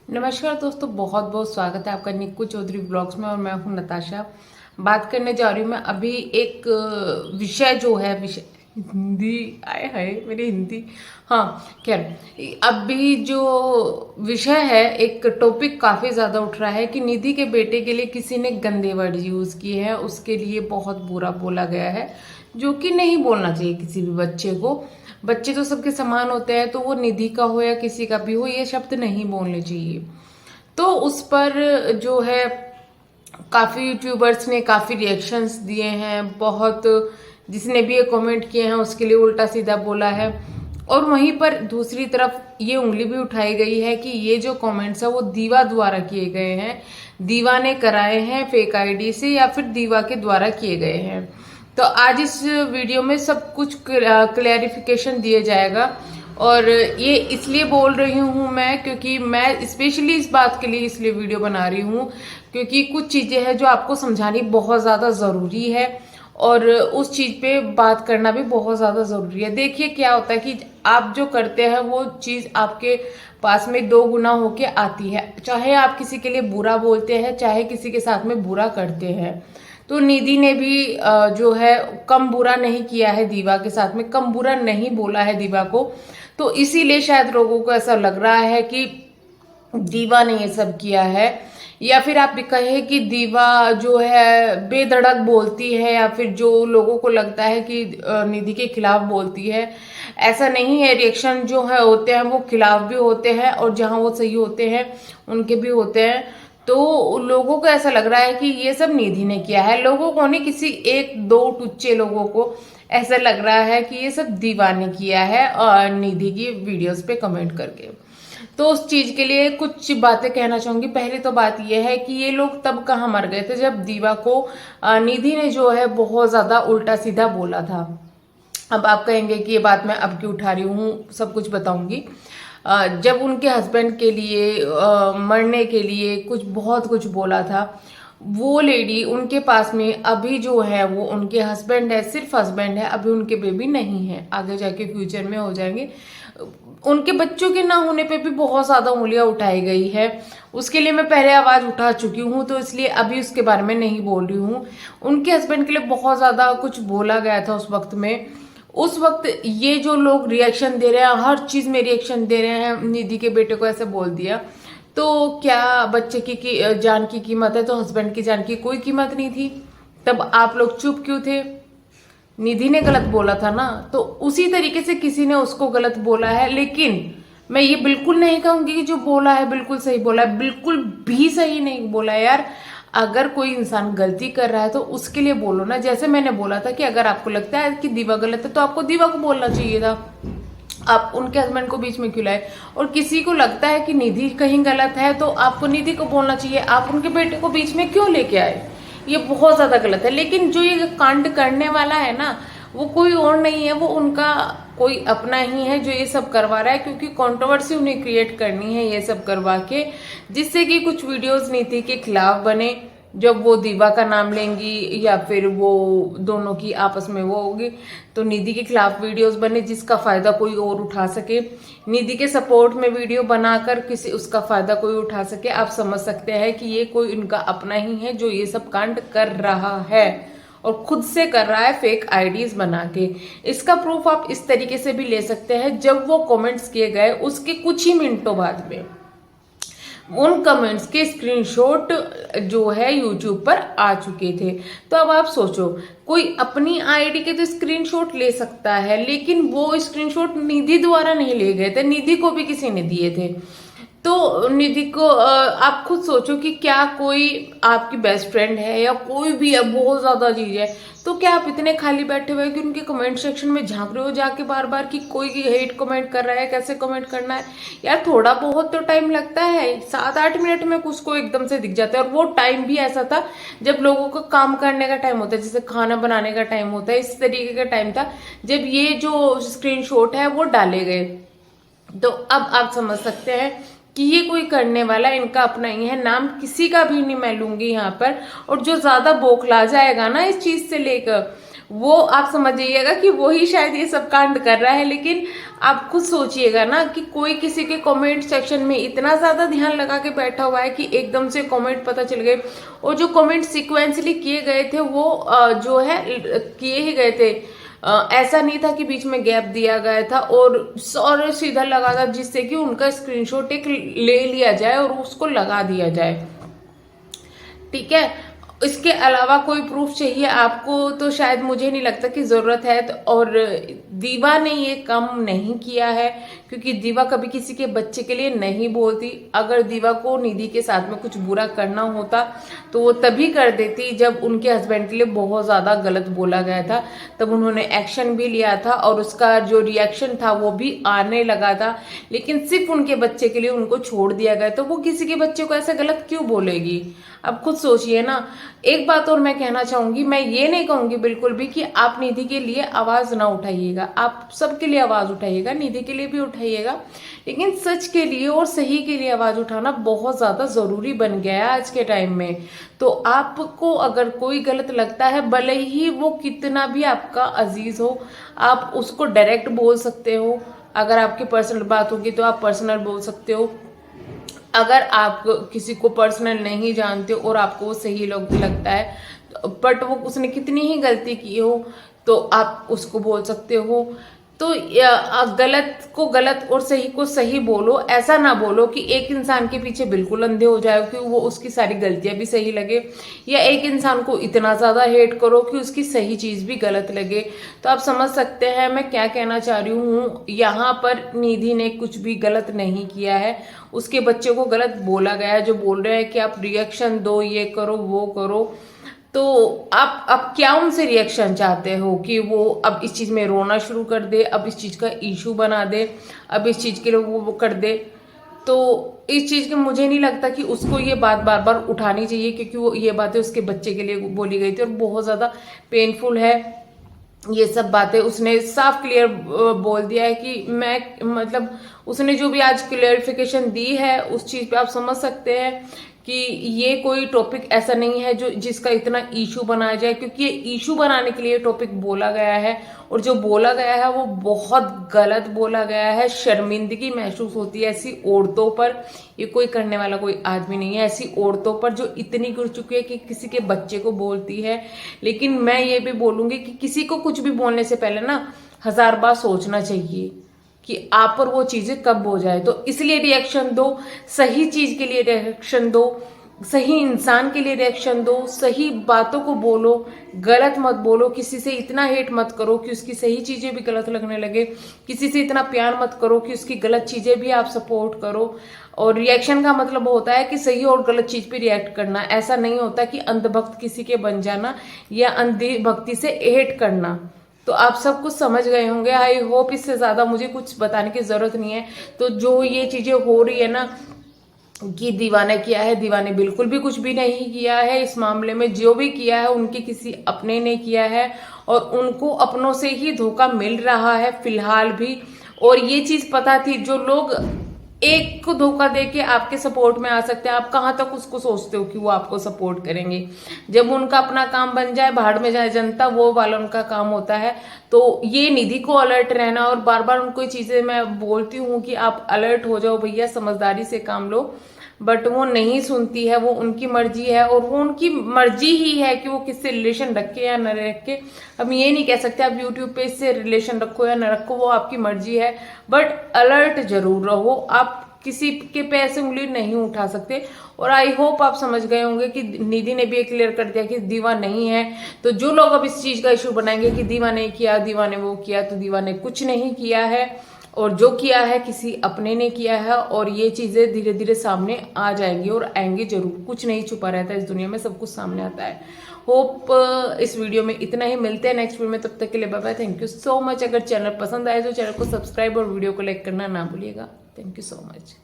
नमस्कार दोस्तों, बहुत बहुत स्वागत है आपका निक्कू चौधरी ब्लॉग्स में। और मैं हूं नताशा। बात करने जा रही हूँ मैं अभी एक विषय जो है, विषय हिंदी आए है मेरी हिंदी। हाँ, खैर, अभी जो विषय है, एक टॉपिक काफी ज्यादा उठ रहा है कि निधि के बेटे के लिए किसी ने गंदे वर्ड यूज किए हैं, उसके लिए बहुत बुरा बोला गया है, जो कि नहीं बोलना चाहिए किसी भी बच्चे को। बच्चे तो सबके समान होते हैं, तो वो निधि का हो या किसी का भी हो, ये शब्द नहीं बोलने चाहिए। तो उस पर जो है काफी यूट्यूबर्स ने काफी रिएक्शंस दिए हैं। बहुत जिसने भी ये कमेंट किए हैं उसके लिए उल्टा सीधा बोला है। और वहीं पर दूसरी तरफ ये उंगली भी उठाई गई है कि ये जो कमेंट्स है वो दीवा द्वारा किए गए हैं, दीवा ने कराए हैं फेक आईडी से, या फिर दीवा के द्वारा किए गए हैं। तो आज इस वीडियो में सब कुछ क्लैरिफिकेशन दिया जाएगा। और ये इसलिए बोल रही हूँ मैं, क्योंकि मैं स्पेशली इस बात के लिए इसलिए वीडियो बना रही हूँ, क्योंकि कुछ चीजें हैं जो आपको समझानी बहुत ज्यादा जरूरी है, और उस चीज पे बात करना भी बहुत ज्यादा जरूरी है। देखिए क्या होता है कि आप जो करते हैं वो चीज आपके पास में दो गुना होके आती है। चाहे आप किसी के लिए बुरा बोलते हैं, चाहे किसी के साथ में बुरा करते हैं। तो निधि ने भी जो है कम बुरा नहीं किया है दीवा के साथ में, कम बुरा नहीं बोला है दीवा को। तो इसीलिए शायद लोगों को ऐसा लग रहा है कि दीवा ने ये सब किया है, या फिर आप भी कहे कि दीवा जो है बेधड़क बोलती है, या फिर जो लोगों को लगता है कि निधि के खिलाफ बोलती है। ऐसा नहीं है। रिएक्शन जो है होते हैं वो खिलाफ भी होते हैं, और जहां वो सही होते हैं उनके भी होते हैं। तो लोगों को ऐसा लग रहा है कि ये सब निधि ने किया है। लोगों को नहीं, किसी एक दो टुच्चे लोगों को ऐसा लग रहा है कि ये सब दीवा ने किया है, और निधि की वीडियोस पे कमेंट करके। तो उस चीज के लिए कुछ बातें कहना चाहूंगी। पहली तो बात यह है कि ये लोग तब कहाँ मर गए थे जब दीवा को निधि ने जो है बहुत ज्यादा उल्टा सीधा बोला था। अब आप कहेंगे कि ये बात मैं अब क्यों उठा रही हूँ, सब कुछ बताऊंगी। जब उनके हस्बैंड के लिए मरने के लिए बहुत कुछ बोला था, वो लेडी उनके पास में अभी जो है वो उनके हस्बैंड है, सिर्फ हस्बैंड है, अभी उनके बेबी नहीं है, आगे जाके फ्यूचर में हो जाएंगे। उनके बच्चों के ना होने पे भी बहुत ज्यादा उंगलियां उठाई गई है। उसके लिए मैं पहले आवाज उठा चुकी हूँ, तो इसलिए अभी उसके बारे में नहीं बोल रही हूँ। उनके हस्बैंड के लिए बहुत ज्यादा कुछ बोला गया था उस वक्त में। उस वक्त ये जो लोग रिएक्शन दे रहे हैं, हर चीज में रिएक्शन दे रहे हैं, निधि के बेटे को ऐसे बोल दिया, तो क्या बच्चे की जान की कीमत है, तो हस्बैंड की जान की कोई कीमत नहीं थी। तब आप लोग चुप क्यों थे? निधि ने गलत बोला था ना, तो उसी तरीके से किसी ने उसको गलत बोला है। लेकिन मैं ये बिल्कुल नहीं कहूंगी कि जो बोला है बिल्कुल सही बोला है, बिल्कुल भी सही नहीं बोला है यार। अगर कोई इंसान गलती कर रहा है तो उसके लिए बोलो ना। जैसे मैंने बोला था कि अगर आपको लगता है कि दीवा गलत है तो आपको दीवा को बोलना चाहिए था, आप उनके हस्बैंड को बीच में क्यों लाए? और किसी को लगता है कि निधि कहीं गलत है तो आपको निधि को बोलना चाहिए, आप उनके बेटे को बीच में क्यों लेके आए? ये बहुत ज्यादा गलत है। लेकिन जो ये कांड करने वाला है ना, वो कोई और नहीं है, वो उनका कोई अपना ही है जो ये सब करवा रहा है, क्योंकि कंट्रोवर्सी उन्हें क्रिएट करनी है ये सब करवा के, जिससे कि कुछ वीडियोस नीति के खिलाफ बने। जब वो दीवा का नाम लेंगी या फिर वो दोनों की आपस में वो होगी, तो निधि के खिलाफ वीडियोस बने जिसका फायदा कोई और उठा सके, निधि के सपोर्ट में वीडियो बनाकर किसी उसका फायदा कोई उठा सके। आप समझ सकते हैं कि ये कोई इनका अपना ही है जो ये सब कांड कर रहा है, और खुद से कर रहा है फेक आईडीज बना के। इसका प्रूफ आप इस तरीके से भी ले सकते हैं, जब वो कमेंट्स किए गए उसके कुछ ही मिनटों बाद में उन कमेंट्स के स्क्रीनशॉट जो है यूट्यूब पर आ चुके थे। तो अब आप सोचो, कोई अपनी आईडी के तो स्क्रीनशॉट ले सकता है, लेकिन वो स्क्रीनशॉट निधि द्वारा नहीं ले गए थे, निधि को भी किसी ने दिए थे। तो निधि को आप खुद सोचो कि क्या कोई आपकी बेस्ट फ्रेंड है या कोई भी है, बहुत ज्यादा चीज है, तो क्या आप इतने खाली बैठे हुए कि उनके कमेंट सेक्शन में झांक रहे हो जाके बार बार कि कोई हेट कमेंट कर रहा है, कैसे कमेंट करना है? यार थोड़ा बहुत तो टाइम लगता है, 7-8 मिनट में उसको एकदम से दिख जाता है। और वो टाइम भी ऐसा था जब लोगों का काम करने का टाइम होता है, जैसे खाना बनाने का टाइम होता है, इस तरीके का टाइम था जब ये जो स्क्रीनशॉट है वो डाले गए। तो अब आप समझ सकते हैं कि ये कोई करने वाला इनका अपना ही है, नाम किसी का भी नहीं मैं लूंगी यहाँ पर। और जो ज्यादा बौखला जाएगा ना इस चीज से लेकर, वो आप समझ जाइएगा कि वो ही शायद ये सब कांड कर रहा है। लेकिन आप खुद सोचिएगा ना कि कोई किसी के कमेंट सेक्शन में इतना ज्यादा ध्यान लगा के बैठा हुआ है कि एकदम से कमेंट पता चल गए, और जो कमेंट सिक्वेंसली किए गए थे वो जो है किए ही गए थे। ऐसा नहीं था कि बीच में गैप दिया गया था और सीधा लगा था जिससे कि उनका स्क्रीनशॉट एक ले लिया जाए और उसको लगा दिया जाए। ठीक है, इसके अलावा कोई प्रूफ चाहिए आपको तो शायद मुझे नहीं लगता कि जरूरत है। और दीवा ने ये काम नहीं किया है, क्योंकि दीवा कभी किसी के बच्चे के लिए नहीं बोलती। अगर दीवा को निधि के साथ में कुछ बुरा करना होता तो वो तभी कर देती जब उनके हस्बैंड के लिए बहुत ज्यादा गलत बोला गया था, तब उन्होंने एक्शन भी लिया था और उसका जो रिएक्शन था वो भी आने लगा था। लेकिन सिर्फ उनके बच्चे के लिए उनको छोड़ दिया गया, तो वो किसी के बच्चे को ऐसा गलत क्यों बोलेगी? अब खुद सोचिए ना। एक बात और मैं कहना चाहूंगी, मैं ये नहीं कहूंगी बिल्कुल भी कि आप निधि के लिए आवाज ना उठाइएगा, आप सबके लिए आवाज उठाइएगा, निधि के लिए भी उठाइएगा, लेकिन सच के लिए और सही के लिए आवाज उठाना बहुत ज्यादा जरूरी बन गया है आज के टाइम में। तो आपको अगर कोई गलत लगता है, भले ही वो कितना भी आपका अजीज हो, आप उसको डायरेक्ट बोल सकते हो। अगर आपकी पर्सनल बात होगी तो आप पर्सनल बोल सकते हो। अगर आप किसी को पर्सनल नहीं जानते और आपको वो सही लगता है, बट वो उसने कितनी ही गलती की हो, तो आप उसको बोल सकते हो। तो गलत को गलत और सही को सही बोलो। ऐसा ना बोलो कि एक इंसान के पीछे बिल्कुल अंधे हो जाओ कि वो उसकी सारी गलतियां भी सही लगे, या एक इंसान को इतना ज्यादा हेट करो कि उसकी सही चीज भी गलत लगे। तो आप समझ सकते हैं मैं क्या कहना चाह रही हूँ। यहाँ पर निधि ने कुछ भी गलत नहीं किया है, उसके बच्चे को गलत बोला गया है। जो बोल रहे हैं कि आप रिएक्शन दो, ये करो, वो करो, तो आप क्या उनसे रिएक्शन चाहते हो कि वो अब इस चीज में रोना शुरू कर दे, अब इस चीज का इशू बना दे, अब इस चीज के लिए वो कर दे? तो इस चीज के मुझे नहीं लगता कि उसको ये बात बार बार उठानी चाहिए, क्योंकि वो ये बातें उसके बच्चे के लिए बोली गई थी और बहुत ज्यादा पेनफुल है। ये सब बातें उसने साफ क्लियर बोल दिया है कि मैं मतलब उसने जो भी आज क्लियरिफिकेशन दी है उस चीज पे आप समझ सकते हैं कि ये कोई टॉपिक ऐसा नहीं है जो जिसका इतना इशू बनाया जाए, क्योंकि ये इशू बनाने के लिए टॉपिक बोला गया है, और जो बोला गया है वो बहुत गलत बोला गया है। शर्मिंदगी महसूस होती है ऐसी औरतों पर, ये कोई करने वाला कोई आदमी नहीं है, ऐसी औरतों पर जो इतनी गिर चुकी है कि किसी के बच्चे को बोलती है। लेकिन मैं ये भी बोलूंगी कि किसी को कुछ भी बोलने से पहले ना 1000 बार सोचना चाहिए कि आप पर वो चीजें कब हो जाए। तो इसलिए रिएक्शन दो, सही चीज के लिए रिएक्शन दो, सही इंसान के लिए रिएक्शन दो, सही बातों को बोलो, गलत मत बोलो। किसी से इतना हेट मत करो कि उसकी सही चीजें भी गलत लगने लगे, किसी से इतना प्यार मत करो कि उसकी गलत चीजें भी आप सपोर्ट करो। और रिएक्शन का मतलब होता है कि सही और गलत चीज पे रिएक्ट करना, ऐसा नहीं होता कि अंधभक्त किसी के बन जाना या अंधी भक्ति से हेट करना। तो आप सब कुछ समझ गए होंगे, आई होप। इससे ज्यादा मुझे कुछ बताने की जरूरत नहीं है। तो जो ये चीजें हो रही है ना कि दीवा ने किया है, दीवा ने बिल्कुल भी कुछ भी नहीं किया है इस मामले में। जो भी किया है उनके किसी अपने ने किया है, और उनको अपनों से ही धोखा मिल रहा है फिलहाल भी। और ये चीज पता थी, जो लोग एक को धोखा देके आपके सपोर्ट में आ सकते हैं, आप कहाँ तक उसको सोचते हो कि वो आपको सपोर्ट करेंगे? जब उनका अपना काम बन जाए, भाड़ में जाए जनता, वो वाला उनका काम होता है। तो ये निधि को अलर्ट रहना, और बार बार उनको चीजें मैं बोलती हूँ कि आप अलर्ट हो जाओ भैया, समझदारी से काम लो, बट वो नहीं सुनती है। वो उनकी मर्जी है, और वो उनकी मर्जी ही है कि वो किससे रिलेशन रखे या न रखे। हम ये नहीं कह सकते आप यूट्यूब पे इससे रिलेशन रखो या न रखो, वो आपकी मर्जी है, बट अलर्ट जरूर रहो। आप किसी के पे ऐसे उंगली नहीं उठा सकते। और आई होप आप समझ गए होंगे कि निधि ने भी ये क्लियर कर दिया कि दीवा नहीं है। तो जो लोग अब इस चीज का इशू बनाएंगे कि दीवा ने किया, दीवा ने वो किया, तो दीवा ने कुछ नहीं किया है, और जो किया है किसी अपने ने किया है। और ये चीजें धीरे धीरे सामने आ जाएंगी, और आएंगे जरूर। कुछ नहीं छुपा रहता इस दुनिया में, सब कुछ सामने आता है। होप इस वीडियो में इतना ही। मिलते हैं नेक्स्ट वीडियो में, तब तक के लिए bye bye. Thank you so much. अगर चैनल पसंद आए तो चैनल को सब्सक्राइब और वीडियो को लाइक करना ना भूलिएगा। Thank you so much.